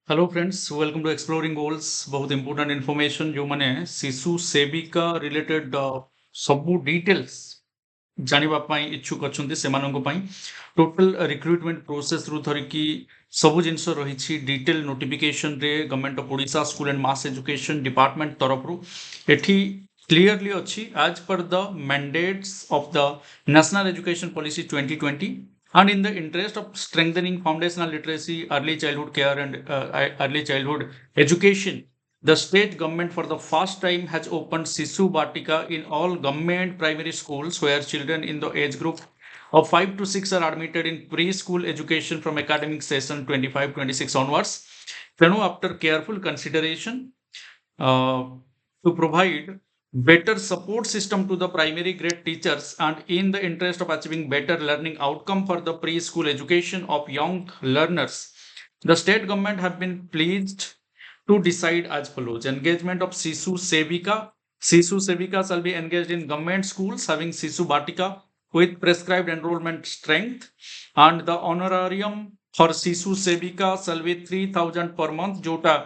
Hello friends, welcome to exploring goals. बहुत important information जो मैंने शिशु सेविका रिलेटेड सबू डिटेल्स जानिबा पाई इच्छुक अछंती सेमानंको पाई टोटल रिक्रुटमेंट प्रोसेस रु धरिकी सबु जिनस रही डिटेल नोटिफिकेशन रे government of Odisha school and mass education department तरफ रु एठी क्लियरली अच्छी as per the mandates of the national education policy 2020 and in the interest of strengthening foundational literacy, early childhood care and early childhood education, the state government for the first time has opened Sishu Batika in all government primary schools where children in the age group of 5 to 6 are admitted in preschool education from academic session 25-26 onwards. Then after careful consideration, uh, to provide better support system to the primary grade teachers and in the interest of achieving better learning outcome for the preschool education of young learners, the state government have been pleased to decide as follows. Engagement of Sishu Sevika. Sishu Sevika shall be engaged in government schools having Sishu Batika with prescribed enrollment strength, and the honorarium for Sishu Sevika shall be 3,000 per month, jota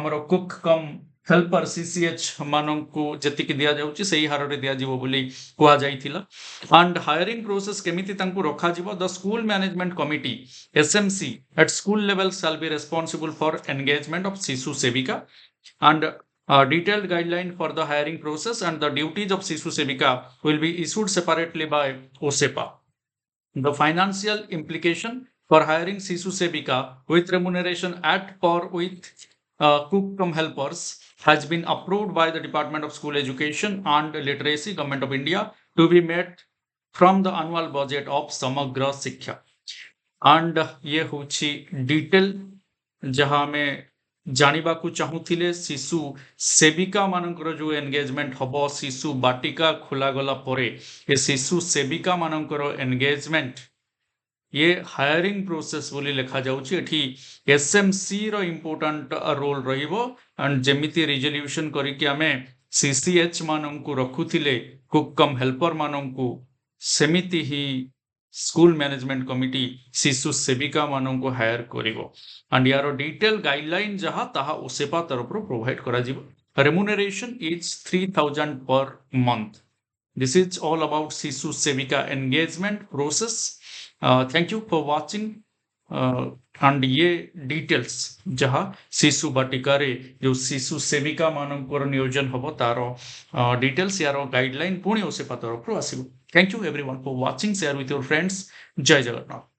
ଆମର cook କମ୍ helper CCH ମାନଙ୍କୁ ଯେତିକି ଦିଆଯାଉଛି ସେଇ ହାରରେ ଦିଆଯିବ ବୋଲି କୁହାଯାଇଥିଲା। And hiring process କେମିତି ତାଙ୍କୁ ରଖାଯିବ, ଦ school management committee SMC at school level shall be responsible for engagement of Sishu Sevika, and a detailed guideline for the hiring process and the duties of Sishu Sevika will be issued separately by OSEPA. The financial implication for hiring Sishu Sevika with remuneration at par with cook cum helpers has been approved by the Department of School Education and Literacy, Government of India, to be met from the annual budget of Samagra Shiksha. And ये होची detail जहाँ में ଜାଣିବାକୁ ଚାହୁଁଥିଲେ ଶିଶୁ ସେବିକା ମାନଙ୍କର ଯୋଉ engagement ହବ ଶିଶୁ ବାଟିକା ଖୋଲାଗଲା ପରେ ଏ ଶିଶୁ ସେବିକା ମାନଙ୍କର ଏନଗେଜମେଣ୍ଟ ये हायरिंग प्रोसेस बोली लिखा जाउची एठी एसएमसी रो इंपोर्टेंट रोल रहिबो एंड जेमिति रिजोल्यूशन करी कि हमें सीसीएच मानंकु रखुथिले कुक कम हेल्पर मानंकु सेमिति ही स्कूल मैनेजमेंट कमिटी शिशु सेविका मानंकु हायर करिवो एंड यार डिटेल गाइडलाइन जहा ताहा ओसेपा तरफ रो प्रोवाइड करा जिवो। Remuneration is 3,000 per month. This is all about Sishu Sevika engagement process. Thank you for watching. And ये डिटेल्स जहाँ शिशु बाटिका रे जो शिशु सेविका मानकर नियोजन हबो तारो डिटेल्स यार गाइडलाइन पुणी ओसेपा तरफ आसिबो। Thank you everyone for watching. Share with your friends. Jai Jagannath.